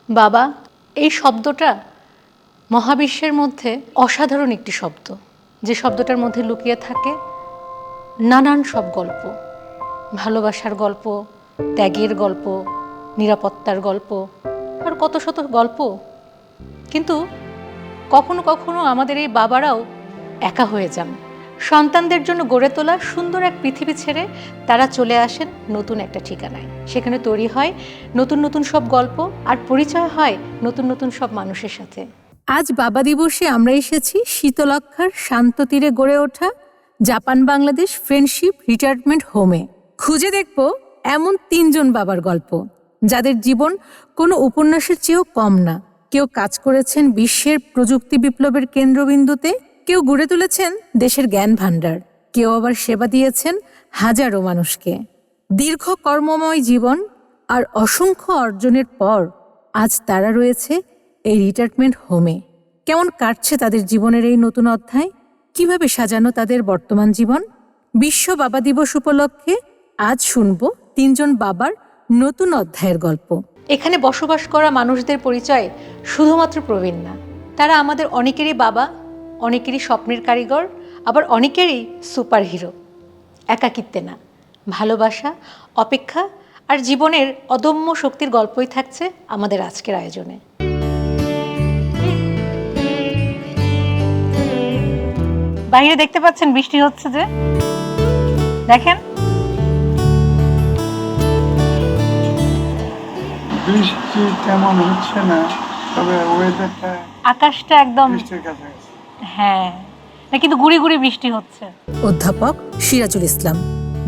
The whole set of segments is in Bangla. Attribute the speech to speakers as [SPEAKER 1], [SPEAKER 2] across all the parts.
[SPEAKER 1] বাবা এই শব্দটা মহাবিশ্বের মধ্যে অসাধারণ একটি শব্দ, যে শব্দটার মধ্যে লুকিয়ে থাকে নানান সব গল্প, ভালোবাসার গল্প, ত্যাগের গল্প, নিরাপত্তার গল্প, আর কত শত গল্প। কিন্তু কখনো কখনো আমাদের এই বাবারাও একা হয়ে যান। সন্তানদের জন্য গড়ে তোলা সুন্দর এক পৃথিবী ছেড়ে তারা চলে আসেন নতুন একটা ঠিকানায়। সেখানে তৈরি হয় নতুন নতুন সব গল্প, আর পরিচয় হয় নতুন নতুন সব মানুষের সাথে। আজ বাবা দিবসে আমরা এসেছি শীতলক্ষার শান্ত তীরে গড়ে ওঠা জাপান বাংলাদেশ ফ্রেন্ডশিপ রিটায়ারমেন্ট হোমে। খুঁজে দেখব এমন ৩ জন বাবার গল্প, যাদের জীবন কোনো উপন্যাসের চেয়েও কম না। কেউ কাজ করেছেন বিশ্বের প্রযুক্তি বিপ্লবের কেন্দ্রবিন্দুতে, কেউ গড়ে তুলেছেন দেশের জ্ঞান ভাণ্ডার, কেউ আবার সেবা দিয়েছেন হাজারো মানুষকে। দীর্ঘ কর্মময় জীবন আর অসংখ্য অর্জনের পর আজ তারা রয়েছে এই রিটায়ারমেন্ট হোমে। কেমন কাটছে তাদের জীবনের এই নতুন অধ্যায়, কিভাবে সাজানো তাদের বর্তমান জীবন? বিশ্ব বাবা দিবস উপলক্ষে আজ শুনব ৩ জন বাবার নতুন অধ্যায়ের গল্প। এখানে বসবাস করা মানুষদের পরিচয় শুধুমাত্র প্রবীণ না, তারা আমাদের অনেকেরই বাবা, অনেকেরই স্বপ্নের কারিগর, আবার অনেকেরই সুপার হিরো। একাকিত্বে না, ভালোবাসা, অপেক্ষা আর জীবনের অদম্য শক্তির গল্পই থাকছে আমাদের আজকের আয়োজনে। বাইরে দেখতে পাচ্ছেন বৃষ্টি হচ্ছে, যে দেখেন
[SPEAKER 2] বৃষ্টি তেমন হচ্ছে না, তবে ওয়েদারটা,
[SPEAKER 1] আকাশটা একদম
[SPEAKER 2] বৃষ্টির কাছাকাছি।
[SPEAKER 1] হ্যাঁ, না কিন্তু গুড়ি গুড়ি বৃষ্টি হচ্ছে। অধ্যাপক সিরাজুল ইসলাম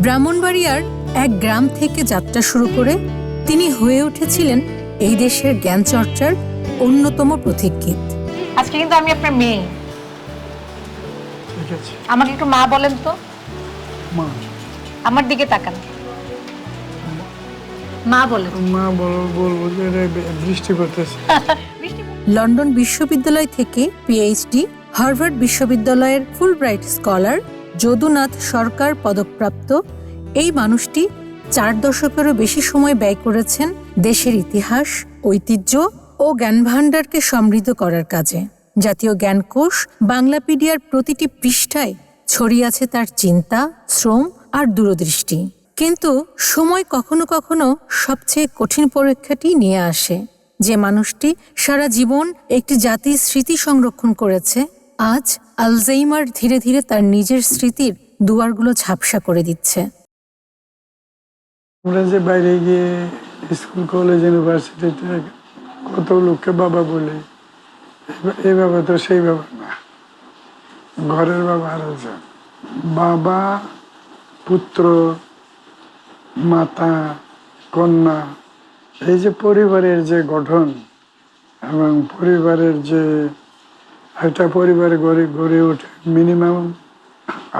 [SPEAKER 1] ব্রাহ্মণবাড়িয়ার এক গ্রাম থেকে যাত্রা শুরু করে তিনি হয়ে উঠেছিলেন এই দেশের জ্ঞান চর্চার অন্যতম পথিকৃৎ। আজকে কিন্তু আমি আপনার মেয়ে।
[SPEAKER 2] ঠিক আছে,
[SPEAKER 1] আমাকে একটু মা বলেন তো।
[SPEAKER 2] মা,
[SPEAKER 1] আমার দিকে তাকান, মা বলেন।
[SPEAKER 2] মা বলবো যে বৃষ্টি পড়তেছে।
[SPEAKER 1] লন্ডন বিশ্ববিদ্যালয় থেকে পিএইচডি, হার্ভার্ড বিশ্ববিদ্যালয়ের ফুলব্রাইট স্কলার যদুনাথ সরকার পদকপ্রাপ্ত এই মানুষটি 4 দশকেরও বেশি সময় ব্যয় করেছেন দেশের ইতিহাস, ঐতিহ্য ও জ্ঞানভাণ্ডারকে সমৃদ্ধ করার কাজে। জাতীয় জ্ঞানকোষ বাংলাপিডিয়ার প্রতিটি পৃষ্ঠায় ছড়িয়ে আছে তার চিন্তা, শ্রম আর দূরদৃষ্টি। কিন্তু সময় কখনো কখনো সবচেয়ে কঠিন পরীক্ষাটি নিয়ে আসে। যে মানুষটি সারা জীবন একটি জাতির স্মৃতি সংরক্ষণ করেছে, আজ আলজাইমার ধীরে ধীরে তার নিজের স্মৃতির দুয়ারগুলো ঝাপসা করে দিচ্ছে।
[SPEAKER 2] আমরা যে বাইরে গিয়ে স্কুল, কলেজ, ইউনিভার্সিটিতে কত লোককে বাবা বলি, এই বাবা তো সেই বাবা না, ঘরের বাবা আরেকজন। বাবা, পুত্র, মাতা, কন্যা, এই যে পরিবারের যে গঠন এবং পরিবারের যে একটা পরিবার গড়ে ওঠে মিনিমাম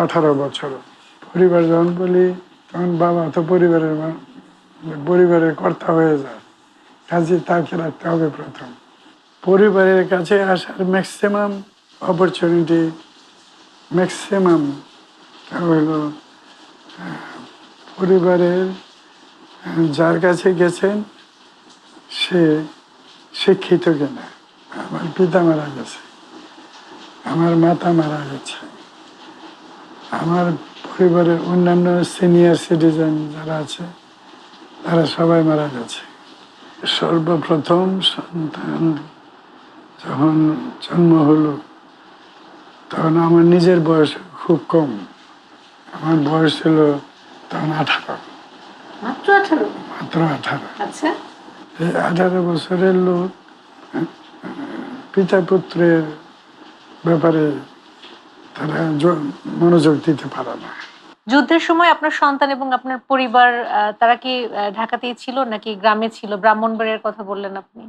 [SPEAKER 2] 18 বছর। পরিবার যখন বলি তখন বাবা তো পরিবারের কর্তা হয়ে যায়, কাজে তাকে রাখতে হবে প্রথম। পরিবারের কাছে আসার ম্যাক্সিমাম অপরচুনিটি, ম্যাক্সিমাম হলো পরিবারের যার কাছে গেছেন সে শিক্ষিত কিনা। আমার পিতা মারা গেছে, আমার মাতা মারা গেছে, আমার পরিবারের অন্যান্য সিনিয়র সিটিজেন যারা আছে তারা সবাই মারা গেছে। সর্বপ্রথম সন্তান যখন জন্ম হলো তখন আমার নিজের বয়স খুব কম, আমার বয়স ছিল তখন 18।
[SPEAKER 1] মাত্র 18?
[SPEAKER 2] মাত্র 18।
[SPEAKER 1] আচ্ছা।
[SPEAKER 2] এই 18 বছরের লোক পিতা পুত্রের ব্যাপারে তারা মনোযোগ দিতে পারে না।
[SPEAKER 1] যুদ্ধের সময় আপনার সন্তান এবং আপনার পরিবার তারা কি ঢাকাতেই ছিল নাকি গ্রামে ছিল? ব্রাহ্মণবাড়িয়ার কথা বললেন আপনি।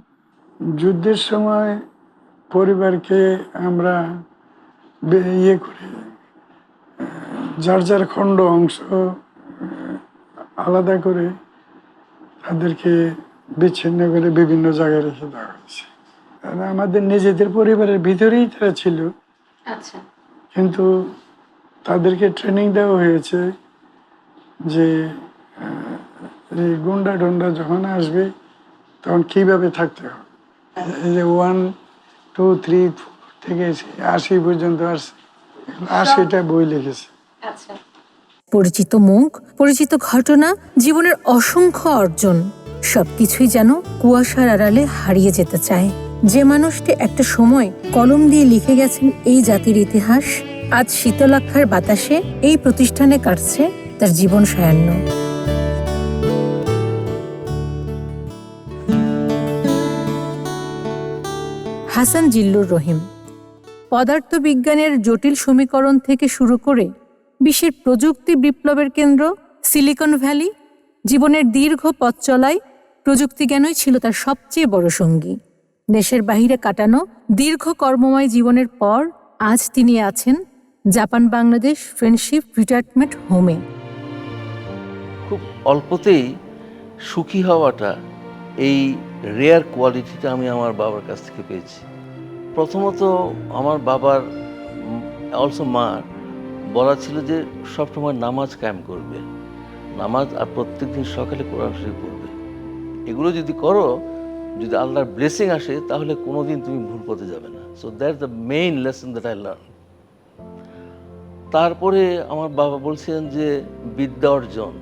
[SPEAKER 2] যুদ্ধের সময় পরিবারকে আমরা ইয়ে করে যার যার খণ্ড অংশ আলাদা করে তাদেরকে বিচ্ছিন্ন করে বিভিন্ন জায়গায় রেখে দেওয়া হয়েছে। আমাদের নিজেদের পরিবারের ভিতরেই তারা ছিল।
[SPEAKER 1] আচ্ছা।
[SPEAKER 2] কিন্তু তাদেরকে ট্রেনিং দেওয়া হয়েছে যে এই গুন্ডা টন্ডা যখন আসবে তখন কিভাবে থাকতে হবে। এই যে 1, 2, 3, 4 থেকে 80 পর্যন্ত আসছে, 80টা বই লিখেছে।
[SPEAKER 1] পরিচিত মুখ, পরিচিত ঘটনা, জীবনের অসংখ্য অর্জন সবকিছুই যেন কুয়াশার আড়ালে হারিয়ে যেতে চায়। যে মানুষটি একটা সময় কলম দিয়ে লিখে গেছেন এই জাতির ইতিহাস, আজ শীতলাক্ষার বাতাসে এই প্রতিষ্ঠানে কাটছে তার জীবন সায়ান্ন। হাসান জিল্লুর রহিম পদার্থবিজ্ঞানের জটিল সমীকরণ থেকে শুরু করে বিশ্বের প্রযুক্তি বিপ্লবের কেন্দ্র সিলিকন ভ্যালি, জীবনের দীর্ঘ পথ চলায় প্রযুক্তিজ্ঞানই ছিল তার সবচেয়ে বড় সঙ্গী। দেশের বাহিরে কাটানো দীর্ঘ কর্মময় জীবনের পর আজ তিনি আছেন জাপান বাংলাদেশ ফ্রেন্ডশিপ রিটায়ারমেন্ট হোমে।
[SPEAKER 3] খুব অল্পতেই সুখী হওয়াটা, এই রেয়ার কোয়ালিটিটা আমি আমার বাবার কাছ থেকে পেয়েছি। প্রথমত আমার বাবার, অলসো মার বলা ছিল যে সবসময় নামাজ কায়েম করবে, নামাজ, আর প্রত্যেকদিন সকালে কোরআন শরীফ পড়বে। এগুলো যদি করো, যদি আল্লাহর ব্লেসিং আসে, তাহলে কোনোদিন তুমি ভুল পথে যাবে না। So that's the main lesson that I learn. তারপরে আমার বাবা বলছেন যে বিদ্যা অর্জন,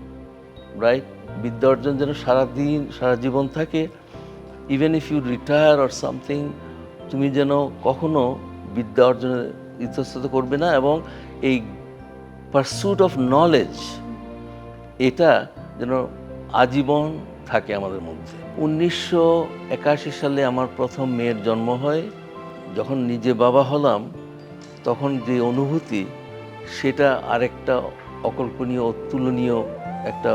[SPEAKER 3] রাইট, বিদ্যা অর্জন যেন সারাদিন সারা জীবন থাকে। Even if you retire or something, তুমি যেন কখনো বিদ্যা অর্জনে ইতস্তত করবে না, এবং এই পারস্যুট অফ নলেজ, এটা যেন আজীবন থাকে আমাদের মধ্যে। 1981 সালে আমার প্রথম মেয়ের জন্ম হয়। যখন নিজে বাবা হলাম, তখন যে অনুভূতি, সেটা আরেকটা অকল্পনীয়, অতুলনীয় একটা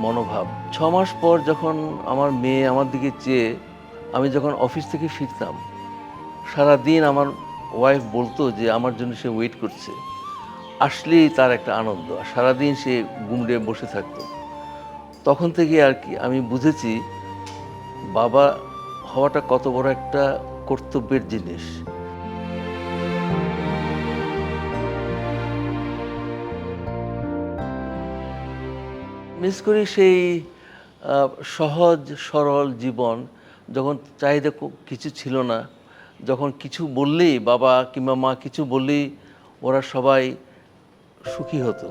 [SPEAKER 3] মনোভাব। 6 মাস পর যখন আমার মেয়ে আমার দিকে চেয়ে, আমি যখন অফিস থেকে ফিরতাম, সারাদিন আমার ওয়াইফ বলতো যে আমার জন্য সে ওয়েট করছে। আসলেই তার একটা আনন্দ, আর সারাদিন সে গুমড়ে বসে থাকতো। তখন থেকে আর কি আমি বুঝেছি বাবা হওয়াটা কত বড় একটা কর্তব্যের জিনিস। মিস করি সেই সহজ সরল জীবন, যখন চাহিদা কিছু ছিল না, যখন কিছু বললেই, বাবা কিংবা মা কিছু বললেই ওরা সবাই সুখী হতো।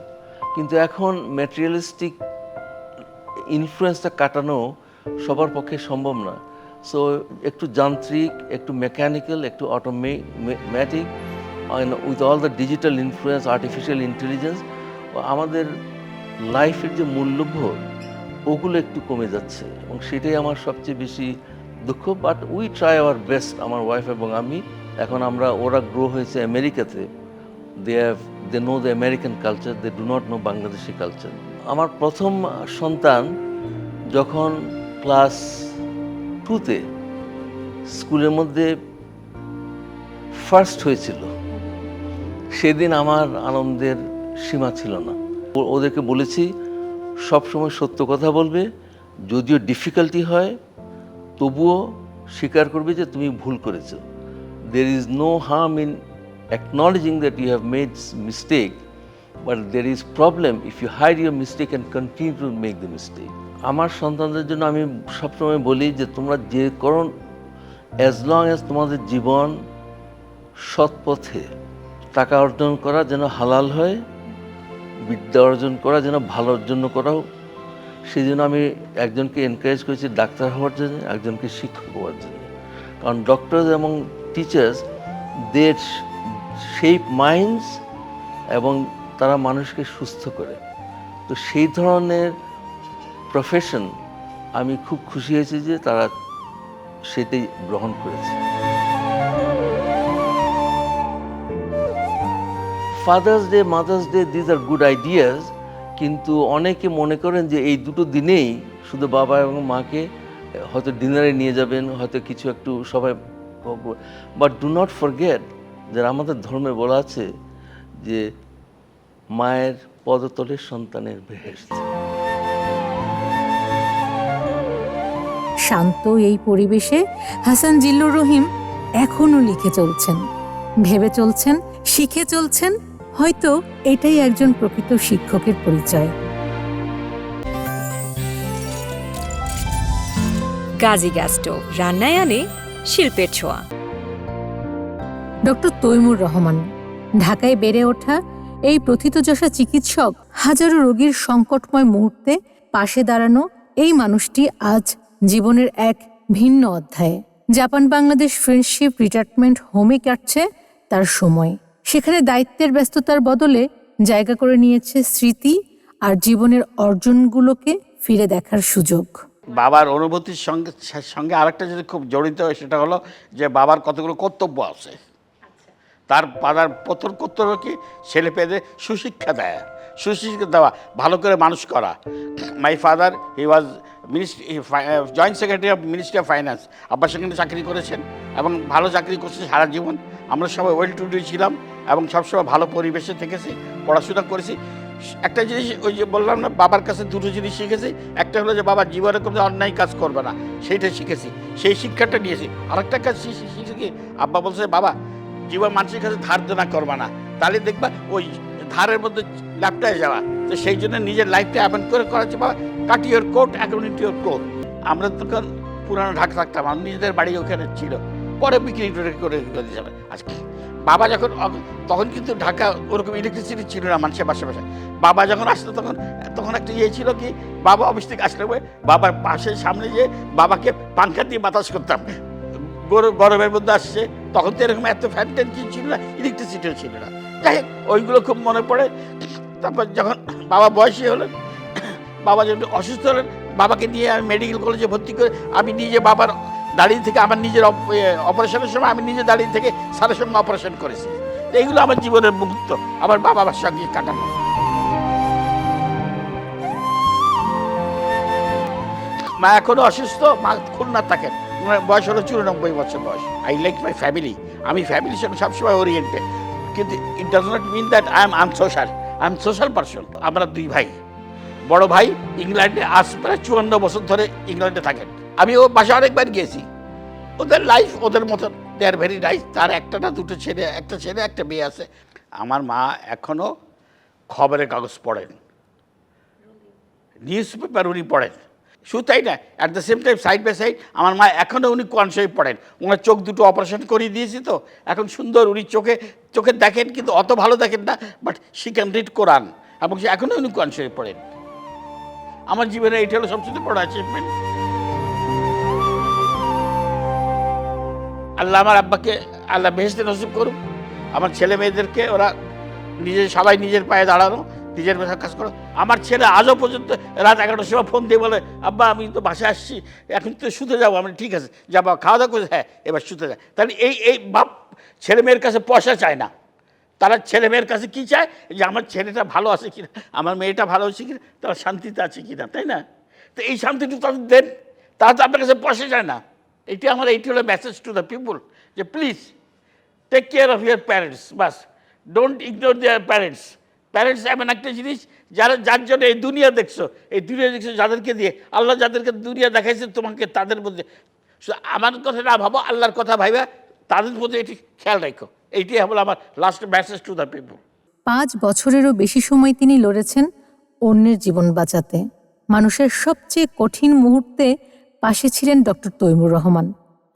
[SPEAKER 3] কিন্তু এখন ম্যাটেরিয়ালিস্টিক ইনফ্লুয়েন্সটা কাটানো সবার পক্ষে সম্ভব না। সো একটু যান্ত্রিক, একটু মেকানিক্যাল, একটু automatic, with all the digital influence, artificial intelligence, আমাদের লাইফের যে মূল্যবোধ, ওগুলো একটু কমে যাচ্ছে, এবং সেটাই আমার সবচেয়ে বেশি দুঃখ। But we try our best, আমার ওয়াইফ এবং আমি। এখন ওরা গ্রো হয়েছে আমেরিকাতে, they know the American culture, they do not know Bangladeshi culture. আমার প্রথম সন্তান যখন ক্লাস 2-তে স্কুলের মধ্যে ফার্স্ট হয়েছিল, সেদিন আমার আনন্দের সীমা ছিল না। ওদেরকে বলেছি সবসময় সত্য কথা বলবে, যদিও ডিফিকাল্টি হয় তবুও স্বীকার করবে যে তুমি ভুল করেছো। there is no harm in acknowledging that you have made mistake, but there is problem if you hide your mistake and continue to make the mistake. আমার সন্তানদের জন্য আমি সবসময় বলি যে তোমরা যে করো, as long as তোমাদের জীবন সৎ পথে, টাকা অর্জন করা যেন হালাল হয়, বিদ্যা অর্জন করা যেন ভালোর জন্য করাও। সেই জন্য আমি একজনকে এনকারেজ করেছি ডাক্তার হওয়ার জন্য, একজনকে শিক্ষক হওয়ার জন্য। কারণ ডক্টরস এবং টিচার্স, দে শেপ মাইন্ডস, এবং তারা মানুষকে সুস্থ করে। তো সেই ধরনের প্রফেশন আমি খুব খুশি হয়েছি যে তারা সেটাই গ্রহণ করেছে। Father's day, mother's day, these are good ideas, কিন্তু অনেকে মনে করেন যে এই দুটো দিনেই শুধু বাবা এবং মাকে হয়তো ডিনারে নিয়ে যাবেন, হয়তো কিছু একটু সবাই, বাট ডু নট ফরগেট যে আমাদের ধর্মে বলা আছে যে মায়ের পদতলে সন্তানের বেহেশত।
[SPEAKER 1] শান্ত এই পরিবেশে হাসান জিল্লুর রহিম এখনো লিখে চলছেন, ভেবে চলছেন, শিখে চলছেন। হয়তো এটাই একজন প্রকৃত শিক্ষকের পরিচয়।
[SPEAKER 4] গাজী গ্যাস স্টোভ রান্নায় আনে শিল্পের ছোঁয়া।
[SPEAKER 1] ডক্টর তৈমুর রহমান, ঢাকায় বেড়ে ওঠা এই প্রথিতযশা চিকিৎসক, হাজারো রোগীর সংকটময় মুহূর্তে পাশে দাঁড়ানো এই মানুষটি আজ জীবনের এক ভিন্ন অধ্যায়ে। জাপান বাংলাদেশ ফ্রেন্ডশিপ রিটায়ারমেন্ট হোমে কাটছে তার সময়। সেখানে দায়িত্বের ব্যস্ততার বদলে জায়গা করে নিয়েছে স্মৃতি আর জীবনের অর্জনগুলোকে ফিরে দেখার সুযোগ।
[SPEAKER 5] বাবার অনুভূতির সঙ্গে সঙ্গে আরেকটা যদি খুব জড়িত হয়, সেটা হলো যে বাবার কতগুলো কর্তব্য আছে। তার বাবার প্রথম কর্তব্য কি, ছেলে পেয়েদের সুশিক্ষা দেয়া, সুশিক্ষা দেওয়া, ভালো করে মানুষ করা। My father he was joint secretary of ministry of finance. আব্বার সেখানে চাকরি করেছেন এবং ভালো চাকরি করছে সারা জীবন। আমরা সবাই ওয়েল টু ডু ছিলাম এবং সবসময় ভালো পরিবেশে থেকেছি, পড়াশোনা করেছি। একটা জিনিস ওই যে বললাম না, বাবার কাছে দুটো জিনিস শিখেছি। একটা হলো যে বাবা জীবনে কোনো অন্যায় কাজ করবে না, সেইটা শিখেছি, সেই শিক্ষাটা নিয়েছি। আরেকটা কাজ শিখেছি কি, আব্বা বলছে বাবা জীবন মানুষের কাছে ধার দেনা করবে না, তাহলে দেখবা ওই ধারের মধ্যে ল্যাপটায় যাওয়া। তো সেই জন্য নিজের লাইফটা অ্যাপেন্ড করে করাচ্ছে বাবা, cut your coat according to your coat. আমরা তখন পুরানো ঢাকা থাকতাম, আমার নিজেদের বাড়ি ওখানে ছিল, পরে বিক্রি করে যাবে। আজকে বাবা যখন, তখন কিন্তু ঢাকা ওরকম ইলেকট্রিসিটি ছিল না মানুষের বাসা বাসায়। বাবা যখন আসতো তখন একটা ইয়ে ছিল কি, বাবা অফিস থেকে আসলে বাবার পাশের সামনে যে বাবাকে পাঙ্খা দিয়ে বাতাস করতাম। গরমের মধ্যে আসছে, তখন তো এরকম এত ফ্যান ট্যান কিছু ছিল না, ইলেকট্রিসিটিও ছিল না। যাই হোক, ওইগুলো খুব মনে পড়ে। তারপর যখন বাবা বয়সী হলেন, বাবা যখন অসুস্থ হলেন, বাবাকে নিয়ে আমি মেডিকেল কলেজে ভর্তি করে আমি নিজে বাবার দাঁড়িয়ে থেকে, আমার নিজের অপারেশনের সময় আমি নিজে দাঁড়িয়ে থেকে স্যারের সঙ্গে অপারেশন করেছি। এইগুলো আমার জীবনের মুহূর্ত, আমার বাবার সঙ্গে কাটানো। মা এখনো অসুস্থ, মা খুলনা থাকেন, বয়স হলো 94 বছর বয়স। আই লাইক মাই ফ্যামিলি, আমি ফ্যামিলির সঙ্গে সবসময় ওরিয়েন্টেড। কিন্তু it does not mean that I am unsocial, I am social person. আমরা দুই ভাই, বড় ভাই ইংল্যান্ডে আজ প্রায় 54 বছর ধরে ইংল্যান্ডে থাকেন। আমি ও বাসায় অনেকবার গিয়েছি। ওদের লাইফ ওদের মতন, দে আর ভেরি নাইস। তার একটা না দুটো ছেলে, একটা মেয়ে আছে। আমার মা এখনও খবরের কাগজ পড়েন, নিউজ পেপার উনি পড়েন। শুধু তাই না, at the same time side by side আমার মা এখনও উনি কোরআন পড়েন। ওনার চোখ দুটো অপারেশন করিয়ে দিয়েছি, তো এখন সুন্দর উনি চোখে দেখেন, কিন্তু অত ভালো দেখেন না, বাট শি ক্যান রিড কোরআন, এবং সে এখনও উনি কোরআন পড়েন। আমার জীবনে এইটা হলো সবচেয়ে বড় অ্যাচিভমেন্ট। আল্লাহ আমার আব্বাকে আল্লাহ বেহেশতে নসিব করুক, আমার ছেলে মেয়েদেরকে ওরা সবাই নিজের পায়ে দাঁড়ানো, নিজের বাসায় কাজ করো। আমার ছেলে আজও পর্যন্ত রাত 11টার সময় ফোন দিয়ে বলে, আব্বা আমি তো বাসায় আসছি, এখন তো শুতে যাবো। আমি ঠিক আছে যাবো, খাওয়া দাওয়া করে, হ্যাঁ এবার শুতে যায়। তাহলে এই বাপ ছেলে মেয়ের কাছে পয়সা চায় না, তারা ছেলে মেয়ের কাছে কী চায়, যে আমার ছেলেটা ভালো আছে কিনা, আমার মেয়েটা ভালো আছে কিনা, তারা শান্তিতে আছে কিনা, তাই না? তো এই শান্তিটুকু তাদের দেন, তারা তো আপনার কাছে পয়সা চায় না। এইটি হলো মেসেজ টু দ্য পিপুল, যে please take care of your parents, বাস don't ignore their parents. Parents এমন একটা জিনিস যার জন্য এই দুনিয়া দেখছো, যাদেরকে দিয়ে আল্লাহ যাদেরকে দুনিয়া দেখাইছে তোমাকে, তাদের মধ্যে আমার কথা না ভাবো, আল্লাহর কথা ভাইবা, তাদের মধ্যে এটি খেয়াল রাখো। এইটাই হলো আমার লাস্ট মেসেজ টু দ্য পিপুল।
[SPEAKER 1] 5 বছরেরও বেশি সময় তিনি লড়েছেন অন্যের জীবন বাঁচাতে। মানুষের সবচেয়ে কঠিন মুহূর্তে পাশে ছিলেন ডক্টর তৈমুর রহমান।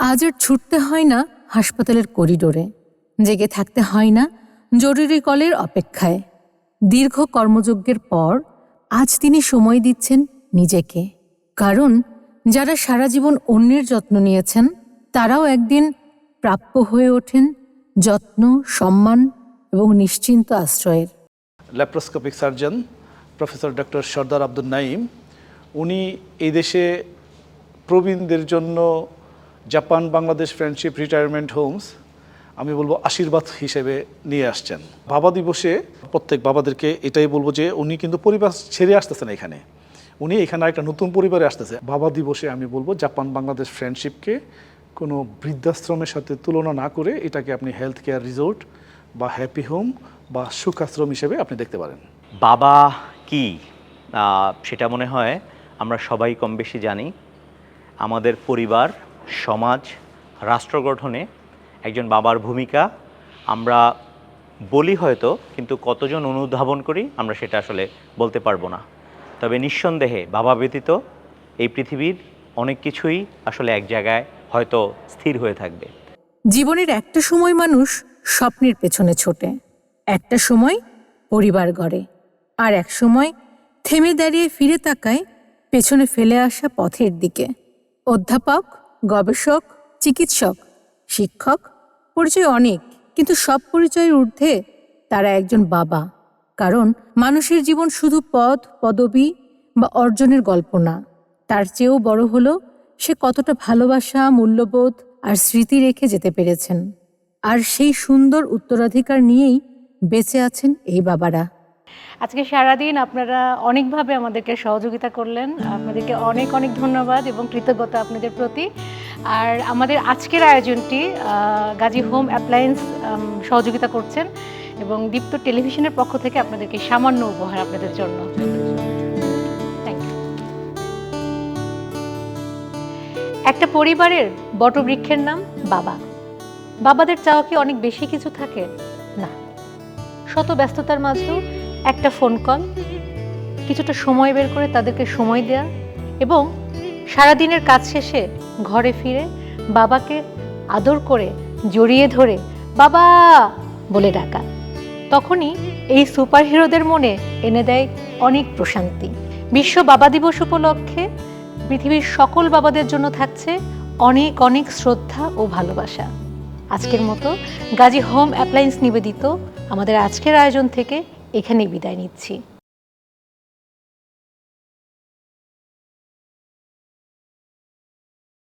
[SPEAKER 1] আজ আর ছুটতে হয় না হাসপাতালের করিডোরে, জেগে থাকতে হয় না জরুরি কলের অপেক্ষায়। দীর্ঘ কর্মযজ্ঞের পর আজ তিনি সময় দিচ্ছেন নিজেকে, কারণ যারা সারা জীবন অন্যের যত্ন নিয়েছেন তারাও একদিন প্রাপ্য হয়ে ওঠেন যত্ন, সম্মান এবং নিশ্চিন্ত আশ্রয়ের।
[SPEAKER 6] Laparoscopic surgeon professor doctor Sardar Abdul Naim, উনি এই দেশে প্রবীণদের জন্য Japan Bangladesh friendship retirement homes আমি বলবো আশীর্বাদ হিসেবে নিয়ে আসছেন। বাবা দিবসে প্রত্যেক বাবাদেরকে এটাই বলবো যে উনি কিন্তু পরিবার ছেড়ে আসতেছেন, উনি এখানে একটা নতুন পরিবারে আসতেছে। বাবা দিবসে আমি বলবো জাপান বাংলাদেশ ফ্রেন্ডশিপকে কোনো বৃদ্ধাশ্রমের সাথে তুলনা না করে এটাকে আপনি হেলথ কেয়ার রিসোর্ট বা হ্যাপি হোম বা সুখাশ্রম হিসেবে আপনি দেখতে পারেন।
[SPEAKER 7] বাবা কি সেটা মনে হয় আমরা সবাই কম বেশি জানি। আমাদের পরিবার, সমাজ, রাষ্ট্র গঠনে একজন বাবার ভূমিকা আমরা বলি হয়তো, কিন্তু কতজন অনুধাবন করি আমরা সেটা আসলে বলতে পারবো না। তবে নিঃসন্দেহে বাবা ব্যতীত এই পৃথিবীর অনেক কিছুই আসলে এক জায়গায় হয়তো স্থির হয়ে থাকবে।
[SPEAKER 1] জীবনের একটা সময় মানুষ স্বপ্নের পেছনে ছোটে, একটা সময় পরিবার গড়ে, আর এক সময় থেমে দাঁড়িয়ে ফিরে তাকায় পেছনে ফেলে আসা পথের দিকে। অধ্যাপক, গবেষক, চিকিৎসক, শিক্ষক, পরিচয় অনেক, কিন্তু সব পরিচয়ের ঊর্ধ্বে তারা একজন বাবা। কারণ মানুষের জীবন শুধু পদ, পদবি বা অর্জনের গল্প না, তার চেয়েও বড় হলো সে কতটা ভালোবাসা, মূল্যবোধ আর স্মৃতি রেখে যেতে পেরেছেন। আর সেই সুন্দর উত্তরাধিকার নিয়েই বেঁচে আছেন এই বাবারা। আজকে সারাদিন আপনারা অনেকভাবে আমাদেরকে সহযোগিতা করলেন, আপনাদেরকে অনেক অনেক ধন্যবাদ এবং কৃতজ্ঞতা আপনাদের প্রতি। আর আমাদের আজকের আয়োজনটি গাজী হোম অ্যাপ্লায়েন্স সহযোগিতা করছেন এবং দীপ্ত টেলিভিশনের পক্ষ থেকে আপনাদেরকে সামান্য উপহার আপনাদের জন্য। Thank you. একটা পরিবারের বটবৃক্ষের নাম বাবা। বাবাদের চাওয়া কি অনেক বেশি কিছু থাকে? না। শত ব্যস্ততার মাঝেও একটা ফোন কল, কিছুটা সময় বের করে তাদেরকে সময় দেয়া এবং সারাদিনের কাজ শেষে ঘরে ফিরে বাবাকে আদর করে জড়িয়ে ধরে বাবা বলে ডাকা, তখনই এই সুপারহিরোদের মনে এনে দেয় অনেক প্রশান্তি। বিশ্ব বাবা দিবস উপলক্ষে পৃথিবীর সকল বাবাদের জন্য থাকছে অনেক অনেক শ্রদ্ধা ও ভালোবাসা। আজকের মতো গাজী হোম অ্যাপ্লায়েন্স নিবেদিত আমাদের আজকের আয়োজন থেকে এখানেই বিদায় নিচ্ছি।